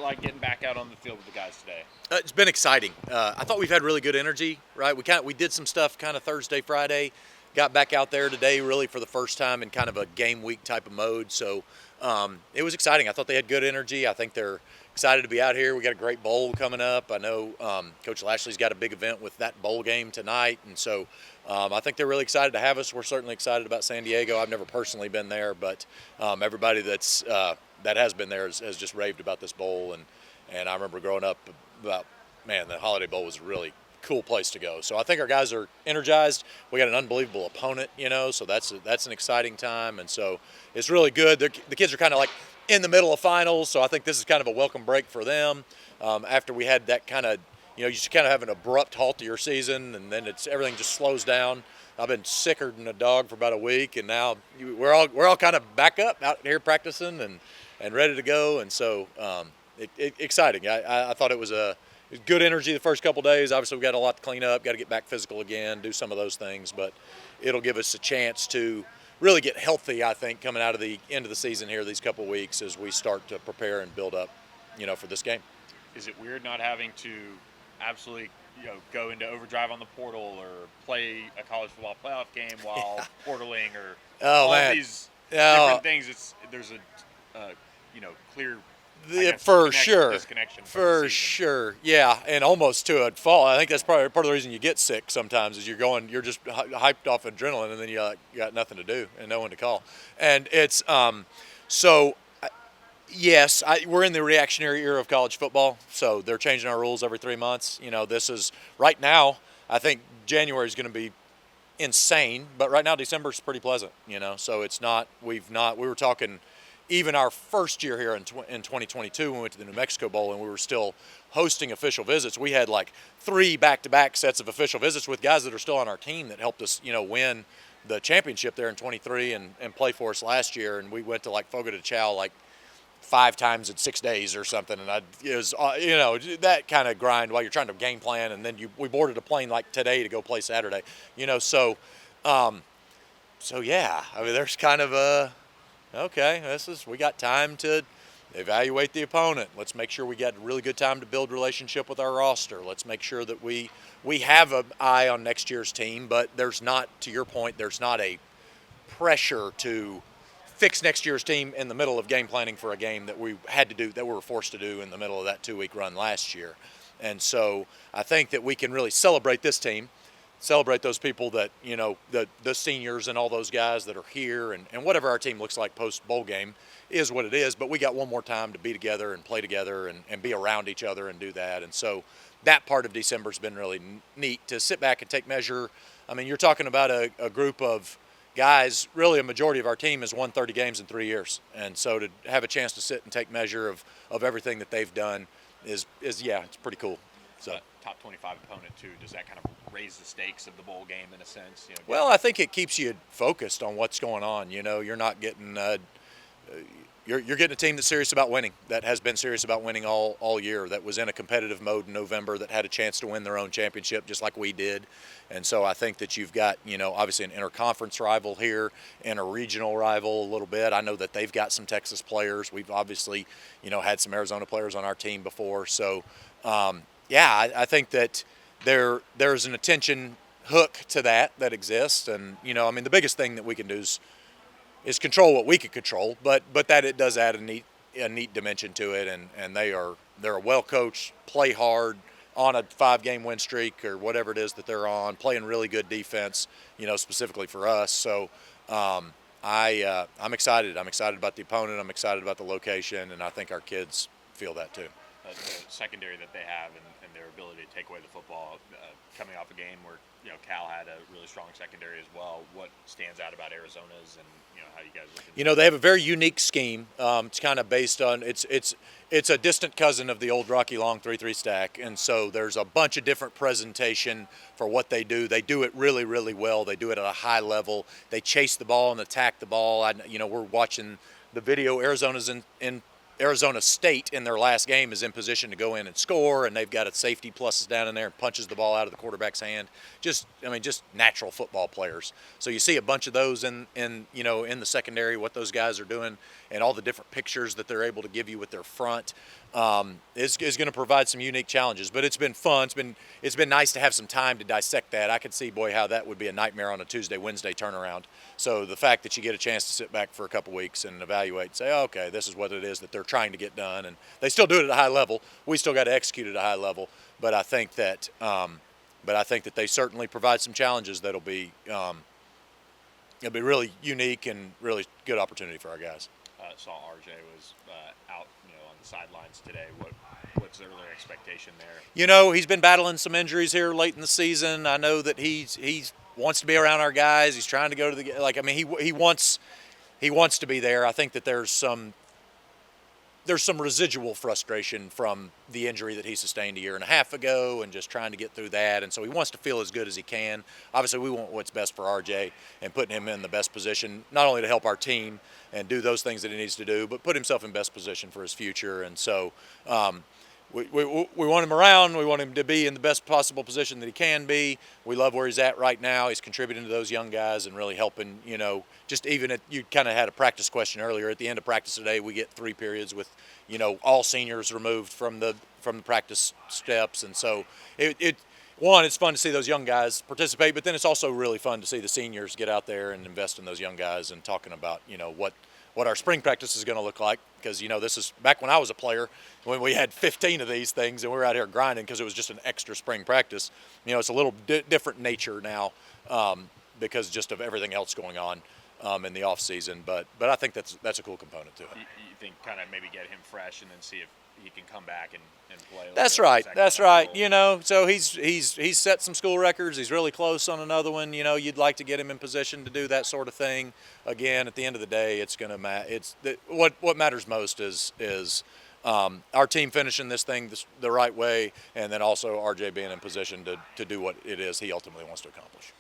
it like getting back out on the field with the guys today? It's been exciting. I thought we've had really good energy, right? We did some stuff kind of Thursday, Friday, got back out there today really for the first time in kind of a game week type of mode. So it was exciting. I thought they had good energy. I think they're excited to be out here. We got a great bowl coming up. I know Coach Lashley's got a big event with that bowl game tonight, and so I think they're really excited to have us. We're certainly excited about San Diego. I've never personally been there, but everybody that has been there has just raved about this bowl. And I remember growing up about, man, the Holiday Bowl was a really cool place to go. So I think our guys are energized. We got an unbelievable opponent, so that's an exciting time. And so it's really good. The kids are kind of like in the middle of finals, so I think this is kind of a welcome break for them. After we had that kind of, you just kind of have an abrupt halt to your season, and then everything just slows down. I've been sicker than a dog for about a week, and now we're all kind of back up out here practicing and ready to go. And so exciting. I thought it was good energy the first couple days. Obviously, we've got a lot to clean up, got to get back physical again, do some of those things, but it'll give us a chance to really get healthy, I think, coming out of the end of the season here these couple of weeks as we start to prepare and build up, for this game. Is it weird not having to absolutely, go into overdrive on the portal or play a college football playoff game while portaling or all these different things? There's a clear disconnection. For sure, yeah, and almost to a fault. I think that's probably part of the reason you get sick sometimes is you're just hyped off adrenaline, and then you got nothing to do and no one to call. And it's yes, we're in the reactionary era of college football, so they're changing our rules every 3 months. This is right now. I think January is going to be insane, but right now December is pretty pleasant. So it's not. We were talking. Even our first year here in 2022, when we went to the New Mexico Bowl and we were still hosting official visits, we had like 3 back-to-back sets of official visits with guys that are still on our team that helped us, win the championship there in 23 and play for us last year. And we went to like Fogo de Chao like 5 times in 6 days or something. And it was, that kind of grind while you're trying to game plan. And then we boarded a plane like today to go play Saturday, so yeah, I mean, there's kind of okay, we got time to evaluate the opponent. Let's make sure we got a really good time to build relationship with our roster. Let's make sure that we have an eye on next year's team, but there's not, to your point, there's not a pressure to fix next year's team in the middle of game planning for a game that we had to do, that we were forced to do in the middle of that 2-week run last year. And so I think that we can really celebrate this team, celebrate those people that, the seniors and all those guys that are here, and whatever our team looks like post-bowl game is what it is. But we got one more time to be together and play together and be around each other and do that. And so that part of December's been really neat to sit back and take measure. I mean, you're talking about a group of guys, really a majority of our team has won 30 games in 3 years. And so to have a chance to sit and take measure of everything that they've done is yeah, it's pretty cool. So top 25 opponent too. Does that kind of raise the stakes of the bowl game in a sense? Well, I think it keeps you focused on what's going on. You're not getting you're getting a team that's serious about winning, that has been serious about winning all year, that was in a competitive mode in November, that had a chance to win their own championship just like we did. And so I think that you've got, obviously an interconference rival here and a regional rival a little bit. I know that they've got some Texas players. We've obviously, had some Arizona players on our team before. So, yeah, I think that there's an attention hook to that exists. And, the biggest thing that we can do is control what we can control, but that it does add a neat dimension to it, and they're a well coached, play hard, on a 5-game win streak or whatever it is that they're on, playing really good defense, specifically for us. So I'm excited. I'm excited about the opponent. I'm excited about the location, and I think our kids feel that too. The secondary that they have and their ability to take away the football, coming off a game where Cal had a really strong secondary as well. What stands out about Arizona's, and how you guys look at they have a very unique scheme. It's kind of based on it's a distant cousin of the old Rocky Long 3-3 stack, and so there's a bunch of different presentation for what they do. They do it really, really well. They do it at a high level. They chase the ball and attack the ball. We're watching the video. Arizona's in Arizona State in their last game is in position to go in and score, and they've got a safety pluses down in there and punches the ball out of the quarterback's hand. Just natural football players. So you see a bunch of those in the secondary, what those guys are doing. and all the different pictures that they're able to give you with their front is going to provide some unique challenges. But it's been fun. It's been nice to have some time to dissect that. I could see, boy, how that would be a nightmare on a Tuesday, Wednesday turnaround. So the fact that you get a chance to sit back for a couple weeks and evaluate and say, oh, okay, this is what it is that they're trying to get done, and they still do it at a high level. We still got to execute at a high level, but I think that they certainly provide some challenges that'll be it'll be really unique and really good opportunity for our guys. Saw RJ was out, on the sidelines today. What's the earlier expectation there? He's been battling some injuries here late in the season. I know that he wants to be around our guys. He's trying to go to the he wants to be there. I think that there's some residual frustration from the injury that he sustained a year and a half ago and just trying to get through that. And so he wants to feel as good as he can. Obviously, we want what's best for RJ and putting him in the best position, not only to help our team and do those things that he needs to do, but put himself in best position for his future. And so we want him around. We want him to be in the best possible position that he can be. We love where he's at right now. He's contributing to those young guys and really helping, just even at, you kind of had a practice question earlier. At the end of practice today, we get 3 periods with, all seniors removed from the practice steps. And so it's fun to see those young guys participate, but then it's also really fun to see the seniors get out there and invest in those young guys and talking about, what our spring practice is going to look like. Because, this is back when I was a player, when we had 15 of these things and we were out here grinding because it was just an extra spring practice. It's a little different nature now because just of everything else going on in the off season. But I think that's a cool component to it. You think kind of maybe get him fresh and then see if he can come back and play. That's right. So he's set some school records. He's really close on another one. You'd like to get him in position to do that sort of thing. Again, at the end of the day, it's going to what matters most is our team finishing this thing the right way, and then also RJ being in position to do what it is he ultimately wants to accomplish.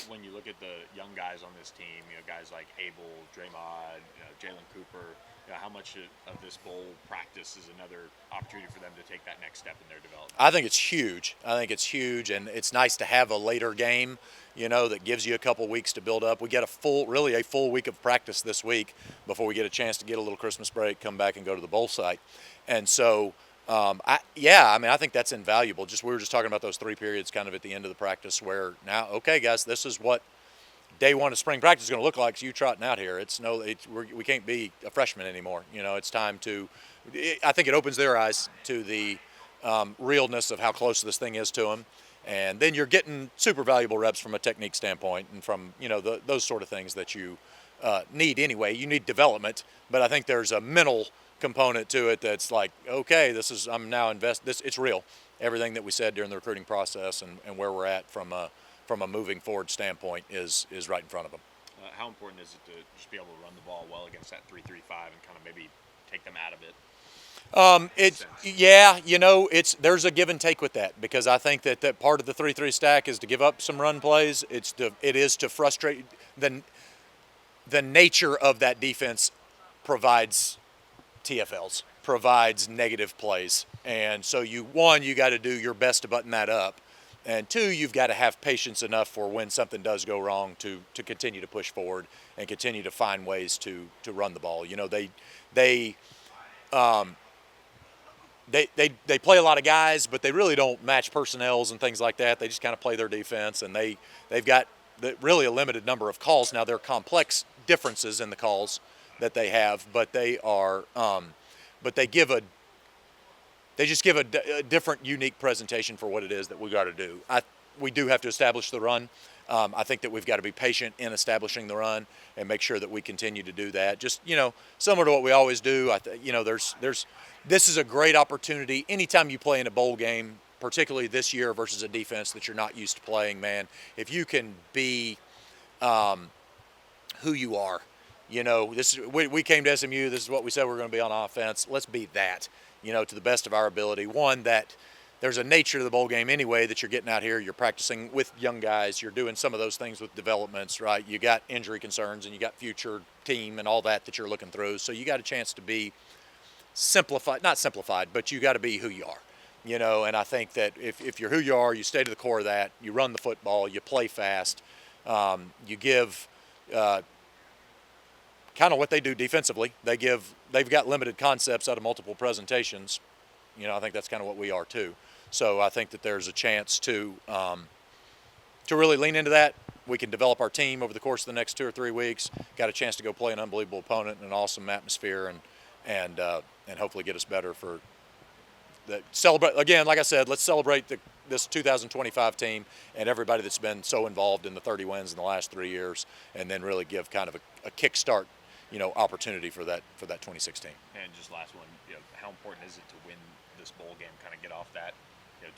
When you look at the young guys on this team, guys like Abel, Draymond, Jalen Cooper, how much of this bowl practice is another opportunity for them to take that next step in their development? I think it's huge, and it's nice to have a later game, that gives you a couple weeks to build up. We get a full week of practice this week before we get a chance to get a little Christmas break, come back and go to the bowl site. And so, I think that's invaluable. We were just talking about those 3 periods kind of at the end of the practice where now, okay, guys, this is what day 1 of spring practice is going to look like. So you trotting out here. We can't be a freshman anymore. It's time to. I think it opens their eyes to the realness of how close this thing is to them, and then you're getting super valuable reps from a technique standpoint and from those sort of things that you need anyway. You need development, but I think there's a mental component to it that's like, okay, I'm now it's real. Everything that we said during the recruiting process and where we're at from a moving forward standpoint is right in front of them. How important is it to just be able to run the ball well against that 3-3-5 and kind of maybe take them out of it? There's a give and take with that, because I think that part of the 3-3 stack is to give up some run plays. It is to frustrate. The nature of that defense provides TFLs, provides negative plays, and so you got to do your best to button that up. And 2, you've got to have patience enough for when something does go wrong to continue to push forward and continue to find ways to run the ball. They play a lot of guys, but they really don't match personnels and things like that. They just kind of play their defense, and they've got really a limited number of calls. Now, there are complex differences in the calls that they have, but they just give a different, unique presentation for what it is that we got to do. We do have to establish the run. I think that we've got to be patient in establishing the run and make sure that we continue to do that. Just, similar to what we always do. This is a great opportunity. Anytime you play in a bowl game, particularly this year versus a defense that you're not used to playing, man, if you can be who you are, we came to SMU. This is what we said we're going to be on offense. Let's be that. To the best of our ability. One, that there's a nature to the bowl game anyway that you're getting out here. You're practicing with young guys. You're doing some of those things with developments, right? You got injury concerns and you got future team and all that you're looking through. So you got a chance to be not simplified, but you got to be who you are, And I think that if you're who you are, you stay to the core of that. You run the football. You play fast. You give kind of what they do defensively. They've got limited concepts out of multiple presentations. I think that's kind of what we are too. So I think that there's a chance to really lean into that. We can develop our team over the course of the next 2 or 3 weeks. Got a chance to go play an unbelievable opponent in an awesome atmosphere, and hopefully get us better for the celebrate. Again, like I said, let's celebrate this 2025 team and everybody that's been so involved in the 30 wins in the last 3 years, and then really give kind of a kickstart, opportunity for that 2016. And just last one, how important is it to win this bowl game? Kind of get off that.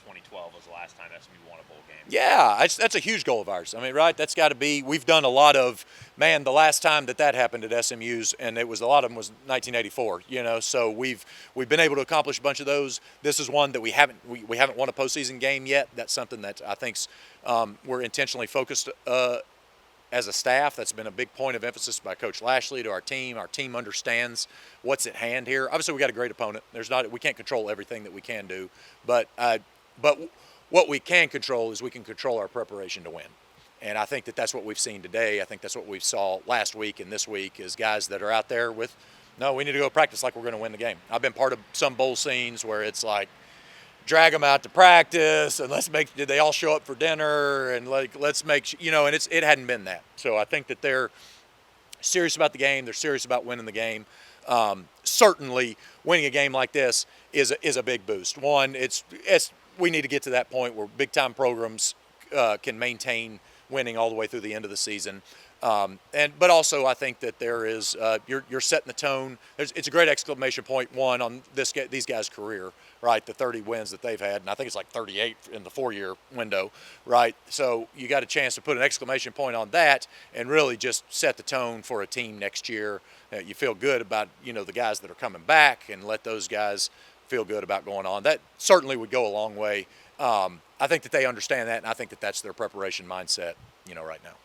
2012 was the last time SMU won a bowl game. Yeah, that's a huge goal of ours. I mean, right? That's got to be. We've done a lot of. Man, the last time that happened at SMU's, and a lot of them was 1984. So we've been able to accomplish a bunch of those. This is one that we haven't won a postseason game yet. That's something that I think's we're intentionally focused as a staff. That's been a big point of emphasis by Coach Lashley to our team. Our team understands what's at hand here. Obviously, we got a great opponent. We can't control everything that we can do, but what we can control is we can control our preparation to win. And I think that's what we've seen today. I think that's what we saw last week and this week is guys that are out there with, no, we need to go practice like we're going to win the game. I've been part of some bowl scenes where it's like, drag them out to practice and did they all show up for dinner and let's make, and it hadn't been that. So I think that they're serious about the game. They're serious about winning the game. Certainly winning a game like this is a big boost. One, we need to get to that point where big-time programs can maintain winning all the way through the end of the season. But also I think that there is you're setting the tone. It's a great exclamation point one on these guys' career, right? The 30 wins that they've had, and I think it's like 38 in the 4-year window, right? So you got a chance to put an exclamation point on that and really just set the tone for a team next year. You feel good about the guys that are coming back and let those guys feel good about going on. That certainly would go a long way. I think that they understand that, and I think that that's their preparation mindset, right now.